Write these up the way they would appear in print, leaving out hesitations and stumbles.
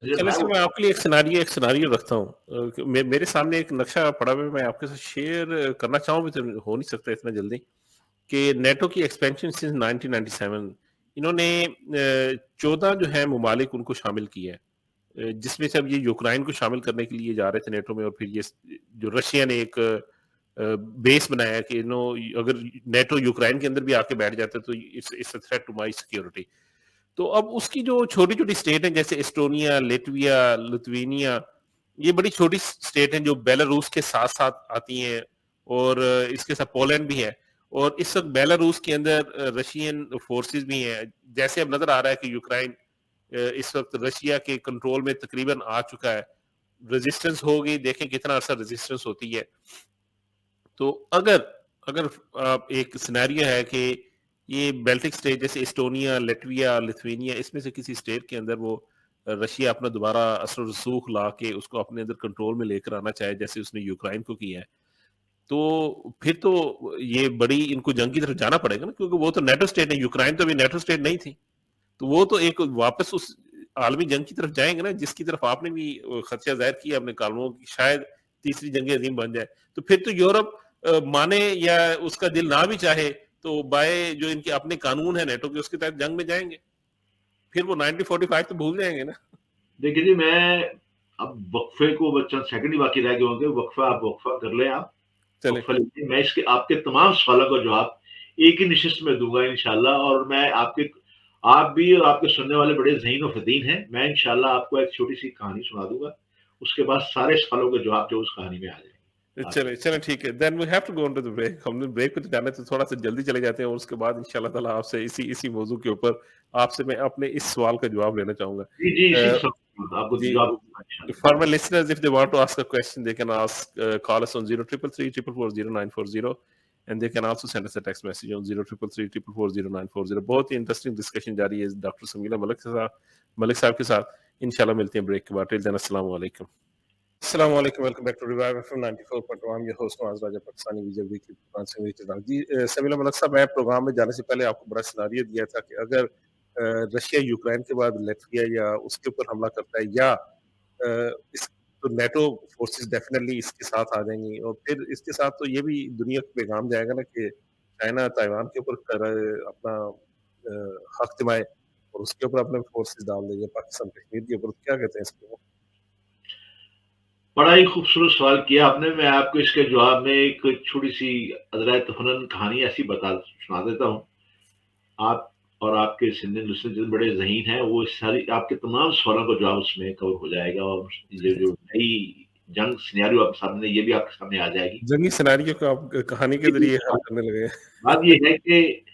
मुझे चलिए मैं सर, वो मैं आपके लिए एक सिनेरियो रखता हूँ। मेरे सामने एक नक्शा पड़ा हुआ है, मैं आपके साथ शेयर करना चाहूँ भी तो हो नहीं सकता इतना जल्दी, कि नेटो की एक्सपेंशन सिंस 1997 इन्होंने 14 जो है ममालिक उनको शामिल किया है। जिसमें से अब ये यूक्रेन को शामिल करने के लिए जा रहे थे नेटो में, और फिर ये जो रशिया ने एक बेस बनाया कि नो, अगर नेटो यूक्रेन के अंदर भी आके बैठ जाता है तो it's it's a threat to my security. तो अब उसकी जो छोटी-छोटी स्टेट हैं जैसे एस्टोनिया, लिथुविया, लिथुवेनिया, ये बड़ी छोटी स्टेट हैं जो बेलारूस के साथ-साथ आती हैं, और इसके साथ पोलैंड भी है, और इस वक़्त बेलारूस के अंदर रशियन फोर्सेस भी हैं। जैसे अब नज़र आ रहा है कि यूक्रेन इस वक़्त रशिया के कंट्रोल में तकरीबन आ चुका है। रेजिस्टेंस होगी, देखें कितना अरसा रेजिस्टेंस होती है। तो अगर अगर एक सिनेरियो है कि ये बाल्टिक स्टेट जैसे एस्टोनिया, लैटविया, लिथुआनिया, इसमें से किसी स्टेट के अंदर वो रशिया अपना दोबारा असर रसूख ला के उसको अपने अंदर कंट्रोल में लेकर आना चाहे, जैसे उसने यूक्रेन को किया है, तो फिर तो ये बड़ी इनको जंग की तरफ जाना पड़ेगा ना, क्योंकि वो तो नेटो स्टेट है, यूक्रेन तो अभी नेटो स्टेट नहीं थी। तो वो तो एक वापस उस आलमी जंग की तरफ जाएंगे ना, जिसकी तरफ आपने भी खदशा जाहिर किया अपने कालमों की, शायद तीसरी जंग अजीम बन जाए। तो फिर तो यूरोप माने या उसका दिल ना भी चाहे, तो बाय जो इनके अपने कानून है नेटो के, उसके तहत जंग में जाएंगे। फिर वो 1945 तो भूल जाएंगे ना। देखिए जी, मैं अब वक़्फ़े को बस चंद सेकंड ही बाकी रह गए होंगे, वक़्फ़ा कर लें आप। चले। वक़्फ़ा लीजिए, मैं इसके आपके तमाम सवालों का जवाब एक ही निशिस्त में दूँगा इंशाअल्लाह, और मैं आपके आप भी और आपके सुनने वाले बड़े ज़हीन और फ़तीन हैं। मैं इंशाअल्लाह आपको एक छोटी-सी कहानी सुना दूँगा, उसके बाद सारे सवालों के जवाब जो उस कहानी में आ जाएँगे। आपके चले चले ठीक है, then we have to go on to the break. हमने ब्रेक पे तो जाना है, तो थोड़ा सा जल्दी चले जाते हैं, और उसके बाद इंशाल्लाह ताला आपसे इसी इसी मौजू के ऊपर आपसे मैं अपने इस सवाल का जवाब लेना चाहूंगा। जी, जी, इसी के साथ आपको जी, जवाब दूँगा इंशाअल्लाह। for my listeners, if they want to ask a question, they can call us on 0333 and they can also send us a text message on 0333 बहुत ही इंटरेस्टिंग डिस्कशन जारी है डॉक्टर समीला मलिक साहब के साथ। इंशाल्लाह मिलते हैं ब्रेक के बाद। टिल देन, अस्सलाम वालेकुम। अस्सलाम वालेकुम, welcome back to revive FM 94.1। I am your host Nawaz Raja, Pakistani visa weekly programme से जी। समीला मलिक साहब, मैं प्रोग्राम में जाने से पहले आपको बड़ा सिनारियो दिया था कि अगर रशिया यूक्रेन के बाद लातविया या उसके ऊपर हमला करता है, या इस तो नेटो फोर्सेस डेफिनेटली इसके साथ आ जाएंगी, और फिर इसके साथ तो ये भी दुनिया को पैगाम जाएगा ना कि चाइना ताइवान के ऊपर अपना हक जमाए और उसके ऊपर अपने फोर्सेस डाल देंगे पाकिस्तान कश्मीर के ऊपर। क्या कहते हैं इसको? बड़ा ही खूबसूरत सवाल किया आपने। मैं आपको इसके जवाब में एक छोटी-सी अदराए-तफ़न्नुन कहानी ऐसी सुना देता हूँ। आप और आपके सुनने लिसनर जो बड़े ज़हीन हैं, वो सारी आपके तमाम सवालों का जवाब उसमें कवर हो जाएगा, और ये जो नई जंग सिनेरियो आपके सामने, ये भी आपके सामने आ जाएगी। जंगी सिनेरियो को आप कहानी के ज़रिए हल करने लगे हैं। बात ये है कि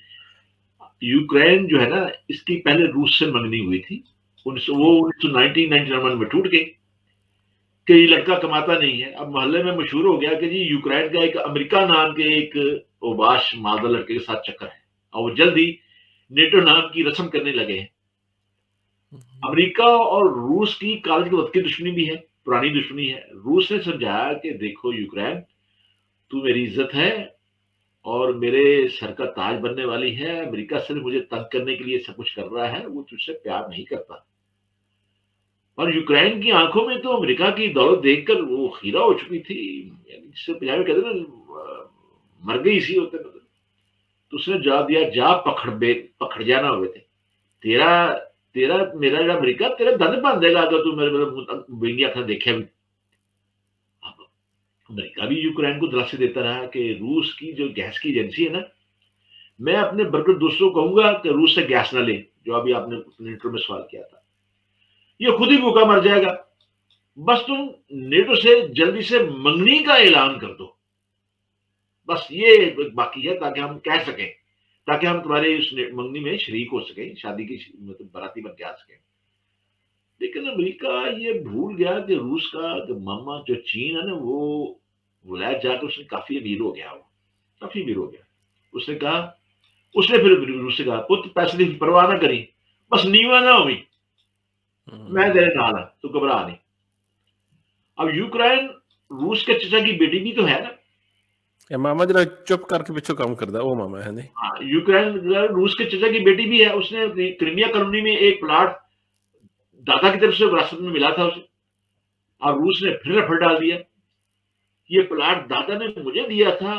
यूक्रेन जो है ना, इसकी पहले रूस से मंगनी हुई थी। 1991 में टूट गई कि ये लड़का कमाता नहीं है। अब मोहल्ले में मशहूर हो गया कि जी यूक्रेन का एक अमेरिका नाम के एक ओबाश मालदार लड़के के साथ चक्कर है, और वो जल्द ही नेटो नाम की रस्म करने लगे हैं। अमेरिका और रूस की कागज के वक्त की दुश्मनी भी है, पुरानी दुश्मनी है। रूस ने समझाया कि देखो यूक्रेन, तू मेरी इज्जत है और मेरे सर का ताज बनने वाली है। अमेरिका सिर्फ मुझे तंग करने के लिए सब कुछ कर रहा है, वो तुझसे प्यार नहीं करता। और यूक्रेन की आंखों में तो अमेरिका की दौलत देखकर वो खीरा हो चुकी थी। जिसे पंजाबी में कहते हैं ना, मर गई सी होते मतलब। तो उसने जवाब दिया, जा पखड़ जाना हुए थे। तेरा तेरा मेरा जो अमेरिका तेरा दंद बांध देगा अगर तू मेरे बेंगी अखा देखे भी। अब अमेरिका भी यूक्रेन को दिलासे देता रहा कि रूस की जो गैस की एजेंसी है ना, मैं अपने बर्गर दोस्तों को कहूंगा कि रूस से गैस ना ले, जो अभी आपने इंटरव्यू में सवाल किया था। ये खुद ही भूखा मर जाएगा। बस तुम नेटो से जल्दी से मंगनी का ऐलान कर दो। बस ये बाकी है, ताकि हम कह सकें, ताकि हम तुम्हारे इस मंगनी में शरीक हो सके, शादी की मतलब बाराती बन के आ सके। लेकिन अमेरिका ये भूल गया कि रूस का जो मामा जो चीन है ना, वो विलायत जाकर उसने काफी अमीर हो गया, वो काफी अमीर हो गया। उसने कहा, उसने फिर रूस से कहा, पुत्र पैसे की परवाह ना करी, बस नीवा ना हुई, मैं तेरे नाल हां, तू घबरा नहीं। अब यूक्रेन रूस के चचा की बेटी भी तो है ना। मामा जरा चुप करके पिछू काम करदा, ओ मामा है नहीं। हाँ, यूक्रेन रूस के चचा की बेटी भी है। उसने क्रीमिया कॉलोनी में एक प्लाट दादा की तरफ से विरासत में मिला था उसे, और रूस ने फिर रफड़ डाल दिया। ये प्लाट दादा ने मुझे दिया था,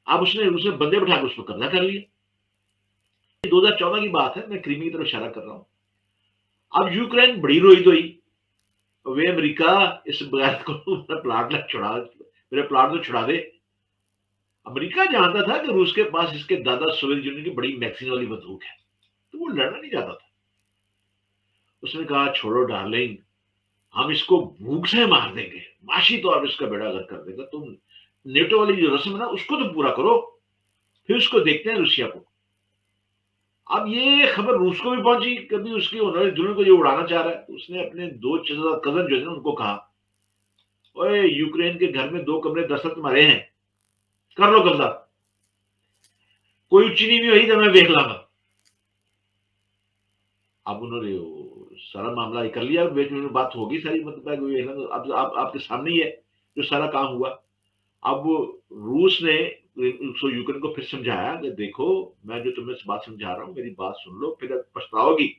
अब उसने उसने बंदे बिठा के उस पर कब्जा कर लिया। 2014 की बात है, मैं क्रीमी की तरफ इशारा कर रहा हूं। अब यूक्रेन बड़ी रोई धोई, वे अमेरिका इस बगैर को मेरा प्लाट ना छुड़ा, मेरे प्लाट तो छुड़ा दे। अमेरिका जानता था कि रूस के पास इसके दादा सोवियत यूनियन की बड़ी मैक्सिन वाली बंदूक है, तो वो लड़ना नहीं चाहता था। उसने कहा छोड़ो डार्लिंग, हम इसको भूख से मार देंगे, माशी तो अब इसका बेड़ा गर्क कर देगा, तुम नेटो वाली जो रस्म है ना उसको तो पूरा करो, फिर उसको देखते हैं रूसिया को। अब ये खबर रूस को भी पहुंची, कभी उसकी उन्होंने दुनिया को जो उड़ाना चाह रहा है, तो उसने अपने दो कजन जो है ना उनको कहा, ओए यूक्रेन के घर में 2 कमरे दस्तक तुम्हारे हैं, कर लो कब्जा, कोई उच्ची नीवी हुई तो मैं देख लाऊंगा। अब उन्होंने सारा मामला कर लिया, बीच में बात होगी सारी, मतलब अब आप आपके सामने ही है जो सारा काम हुआ। अब रूस ने उसको यूक्रेन को फिर समझाया कि देखो मैं जो तुम्हें बात समझा रहा हूं मेरी बात सुन लो, फिर पछताओगी।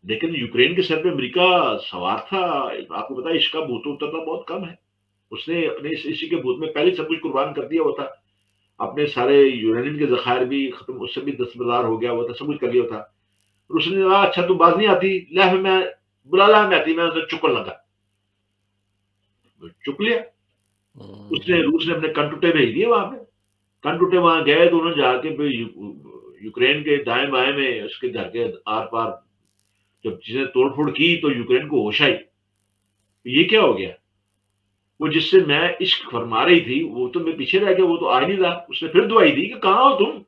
लेकिन यूक्रेन के सर पे अमेरिका सवार था, आपको पता है इसका भूत उतरना बहुत कम है। उसने अपने इसी के भूत में पहले सब कुछ कुर्बान कर दिया हुआ था, अपने सारे यूरेनियम के जखायर भी खत्म, उससे भी दस्तबरदार हो गया हुआ था, सब कुछ कर लिया था। उसने कहा अच्छा तू बाज नहीं आती, ले फिर मैं बुला ला, मैं आती, मैं उसे चुकन लगा, चुक लिया। उसने रूस ने अपने कनटुटे भेज दिए वहां पे, कनटुटे वहां गए तो उन्होंने जाके यूक्रेन के दाएं बाएं में उसके घर के आर पार जब चीजें तोड़फोड़ की तो यूक्रेन को होश आई, ये क्या हो गया। वो जिससे मैं इश्क फरमा रही थी वो तो मैं पीछे रह गया, वो तो आ नहीं रहा। उसने फिर दुआई दी कि कहां हो तुम।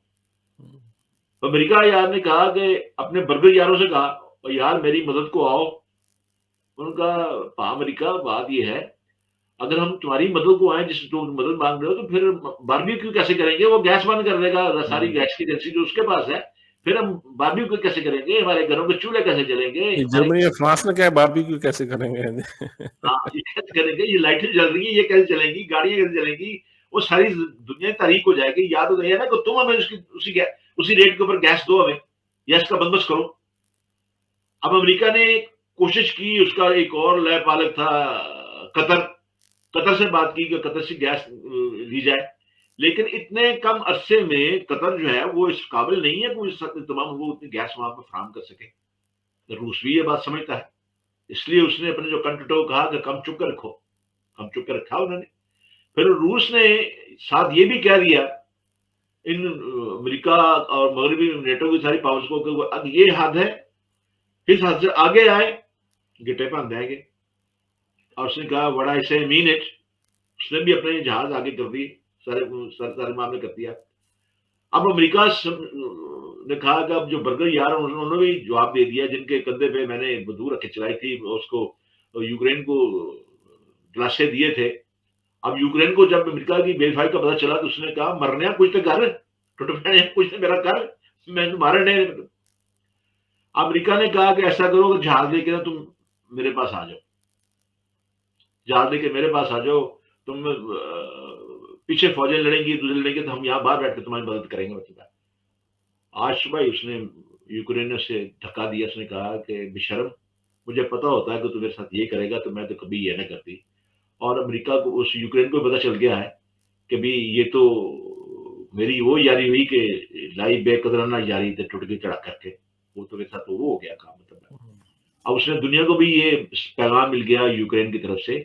अमेरिका यार ने कहा कि अपने बर्गर यारों से कहा, और यार मेरी मदद को आओ। उनका अमेरिका बात यह है, अगर हम तुम्हारी मदद को आए जिस तुम मदद मांग रहे हो, तो फिर बारबेक्यू कैसे करेंगे, वो गैस बंद कर देगा सारी गैस की एजेंसी जो उसके पास है, फिर हम बारबेक्यू कैसे करेंगे, हमारे घरों के चूल्हे कैसे जलेंगे, हमारे जर्मनी और फ्रांस ने क्या है, बारबेक्यू कैसे करेंगे? हाँ ये कैसे करेंगे, ये लाइटें जल रही है ये कैसे चलेंगी, गाड़ियां कैसे चलेंगी, वो सारी दुनिया तारीख हो जाएगी। याद हो ना कि तुम हमें उसी रेट के ऊपर गैस दो, हमें गैस का बंदोबस्त करो। अब अमेरिका ने कोशिश की, उसका एक और लय पालक था कतर, कतर से बात की कि कतर से गैस ली जाए, लेकिन इतने कम अरसे में कतर जो है वो इस काबिल नहीं है कि तमाम वो उतनी गैस वहां पर फराम कर सके। रूस भी ये बात समझता है, इसलिए उसने अपने जो कंट्रीटो कहा कि कम चुप कर रखो, कम चुप कर रखा उन्होंने। फिर रूस ने साथ ये भी कह दिया इन अमेरिका और मगरबी नेटो की सारी पावर्स को कि अब ये हद है, इस हद से आगे आए गिटे पान देंगे। और उसने कहा व्हाट आई से मीन इट, उसने भी अपने जहाज आगे कर दिए, सारे मामले कर दिया। अब अमेरिका ने कहा कि अब जो बर्गर यार उन्होंने भी जवाब दे दिया, जिनके कंधे पे मैंने बंदूक रख के चलाई थी, उसको यूक्रेन को दिलासे दिए थे। अब यूक्रेन को जब अमेरिका की बेवफाई का पता चला तो उसने कहा मरने कुछ तो कर, कुछ तो मेरा कर, मैं तुम्हारे नहीं। अमेरिका ने कहा कि ऐसा करो कि जहाज लेके ना तुम मेरे पास आ जाओ, जहाज लेके मेरे पास आ जाओ, तुम पीछे फौजें लड़ेंगी, दूसरे लड़ेंगे, तो हम यहाँ बाहर बैठ के तुम्हारी मदद करेंगे। मतलब आज सुबह ही उसने यूक्रेन से धक्का दिया, उसने कहा कि बेशर्म, मुझे पता होता है कि तू मेरे साथ ये करेगा तो मैं तो कभी ये ना करती। और अमेरिका को, उस यूक्रेन को पता चल गया है कि भी ये तो मेरी वो यारी हुई कि लाई बेकदराना यारी थे टूट के चढ़ा करके, वो तो मेरे साथ तो वो हो गया काम। मतलब अब उसने दुनिया को भी ये पैगाम मिल गया यूक्रेन की तरफ से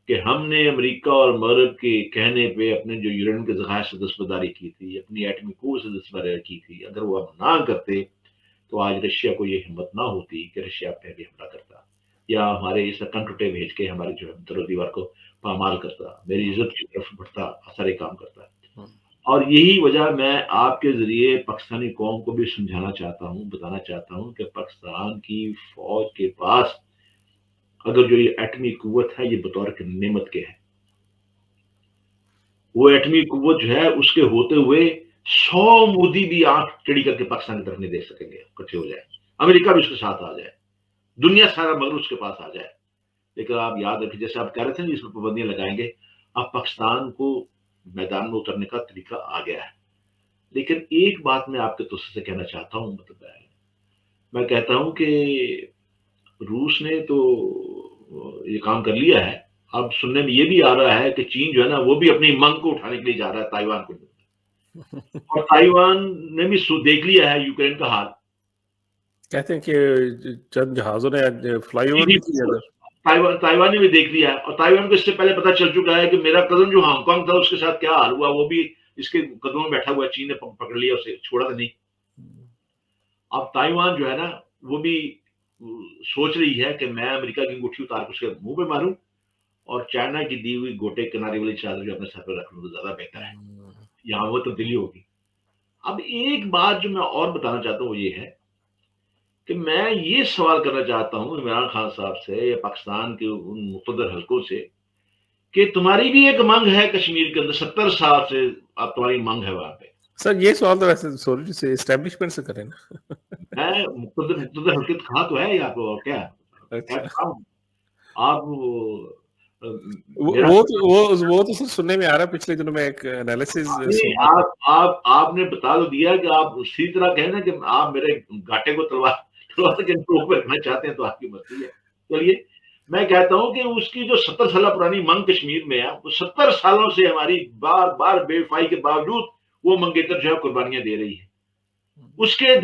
कि हमने अमेरिका और मगरब के कहने पे अपने जो यूरेनियम के जखायर से दस्तबरदारी की थी, अपनी एटमी कुव्वत से दस्तबरदारी की थी, अगर वो अब ना करते तो आज रशिया को ये हिम्मत ना होती कि रशिया पे भी हमला करता, या हमारे इस कंट्रोटे भेज के हमारे जो है दरो दीवार को पामाल करता, मेरी इज्जत की तरफ बढ़ता, सारे काम करता। और यही वजह मैं आपके जरिए पाकिस्तानी कौम को भी समझाना चाहता हूँ, बताना चाहता हूँ कि पाकिस्तान की फौज के पास अगर जो ये एटमी कुव्वत है ये बतौर के नेमत के है, वो एटमी कुव्वत जो है उसके होते हुए 100 मोदी भी आंख टेढ़ी करके पाकिस्तान की तरफ नहीं देख सकेंगे, इकट्ठे हो जाए, अमेरिका भी उसके साथ आ जाए, दुनिया सारा मगर उसके पास आ जाए। लेकिन आप याद रखिए, जैसे आप कह रहे थे ना इसमें पाबंदियां लगाएंगे, अब पाकिस्तान को मैदान में उतरने का तरीका आ गया है। लेकिन एक बात मैं आपके तुझसे कहना चाहता हूं, मतलब मैं कहता हूं कि रूस ने तो ये काम कर लिया है। अब सुनने में ये भी आ रहा है कि चीन जो है ना वो भी अपनी मांग को उठाने के लिए जा रहा है ताइवान को, और ताइवान ने भी देख लिया है यूक्रेन का हाल। कहते हैं कि चंद जहाज़ों ने आज फ्लाईओवर भी किया था। ताइवान ने भी देख लिया है, और ताइवान को इससे पहले पता चल चुका है कि मेरा कज़न जो हांगकांग था उसके साथ क्या हाल हुआ, वो भी इसके कदमों में बैठा हुआ है, चीन ने पकड़ लिया उसे, छोड़ा तो नहीं। अब ताइवान जो है ना वो भी सोच रही है कि मैं अमेरिका की अंगूठी उतार के उसके मुंह पे मारूं, और चाइना की दी हुई गोटे किनारे वाली चादर जो अपने सर पर रख लूं तो ज्यादा बेहतर है। यहाँ वो तब्दीली होगी। अब एक बात जो मैं और बताना चाहता हूँ वो ये है कि मैं ये सवाल करना चाहता हूँ इमरान खान साहब से या पाकिस्तान के उन मुक़द्दर हलकों से कि तुम्हारी भी एक मांग है कश्मीर के अंदर, 70 साल से अब तुम्हारी मांग है वहां पे। सर ये सवाल तो वैसे सॉरी से एस्टेब्लिशमेंट से करें ना। मैं मुक़द्दर मुक़द्दर हलके तो कहा तो है यहाँ पे, और क्या मैं अच्छा। कहा हूं। आप अ, मेरा वो तो सर सुनने में आ रहा है, पिछले दिनों में एक एनालिसिस नहीं, सुना। आपने बता तो दिया कि आप उसी तरह कहें ना कि आप मेरे घाटे को तलवार तलवार के नोक पे रखना चाहते हैं, तो आपकी मर्जी है। चलिए, मैं कहता हूँ कि उसकी जो 70 साल पुरानी मांग कश्मीर में है, वो 70 सालों से हमारी बार-बार बेवफाई के बावजूद वो मंगेतर जो है कुर्बानियाँ दे रही है। उसके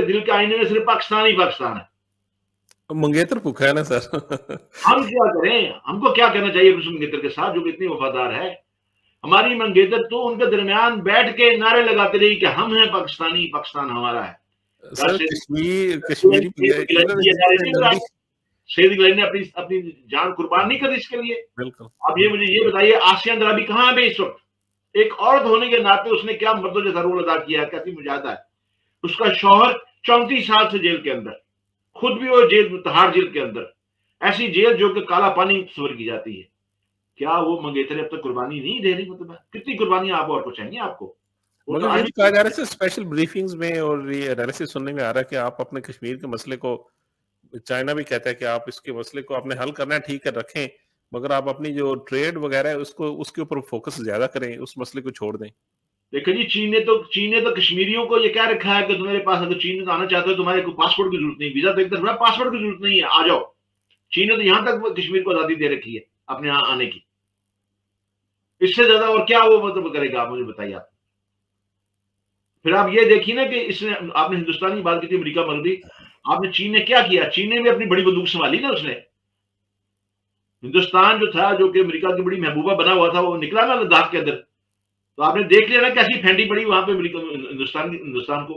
दिल के आईने में सिर्फ पाकिस्तान ही पाकिस्तान है। मंगेतर भूखा है ना सर। हम क्या करें? हमको क्या करना चाहिए उस मंगेतर के साथ जो कि इतनी वफादार है? हमारी मंगेतर तो उनके दरमियान बैठ के नारे लगाती रही कि हम हैं पाकिस्तानी, पाकिस्तान हमारा है। सर कश्मीरी नंदी। सेठ गिलानी ने अपनी अपनी जान कुर्बान नहीं करी इसके लिए। बिल्कुल। अब ये मुझे ये बताइए, आसिया अंद्राबी कहाँ है इस वक्त? एक औरत होने के नाते उसने क्या मर्दों जैसा रोल अदा किया है, कैसी मुजाहिदा है। उसका शौहर 34 साल से जेल के अंदर, खुद भी वो जेल, तिहाड़ जेल के अंदर, ऐसी जेल जो कि काला पानी सवर की जाती है। क्या वो मंगेतरें अब तक कुर्बानी नहीं दे रही? मतलब कितनी कुर्बानियां आप और को चाहिए आपको? वो तो मगर आज ये भी तो कहा जा रहा है सर स्पेशल ब्रीफिंग्स में, और ये एनालिसिस सुनने में आ रहा है कि आप अपने कश्मीर के मसले को, चाइना भी कहता है कि आप इसके मसले को आपने हल करना है, ठीक है रखें, मगर आप अपनी जो ट्रेड वगैरह है उसको उसके ऊपर फोकस ज्यादा करें, उस मसले को छोड़ दें। देखो जी, चीन ने तो कश्मीरियों को ये क्या रखा है कि तुम्हारे पास अगर चीन में तो आना चाहते हो, तुम्हारे को पासपोर्ट की जरूरत नहीं, वीजा तो एक तरफ है, पासपोर्ट की जरूरत नहीं है, आ जाओ। चीन ने तो यहां तक कश्मीर को आजादी दे रखी है अपने यहां आने की। इससे ज्यादा और क्या वो मतलब करेगा, आप मुझे बताइए। आप फिर आप ये देखिए ना कि इसने, आपने हिंदुस्तान की बात की थी, अमेरिका मर गई। आपने चीन ने क्या किया? चीन ने भी अपनी बड़ी बंदूक संभाली ना उसने। हिंदुस्तान जो था, जो कि अमेरिका की बड़ी महबूबा बना हुआ था, वो निकला ना लद्दाख के अंदर। तो आपने देख लिया ना कैसी फेंटी पड़ी वहां पे अमेरिका हिंदुस्तान को।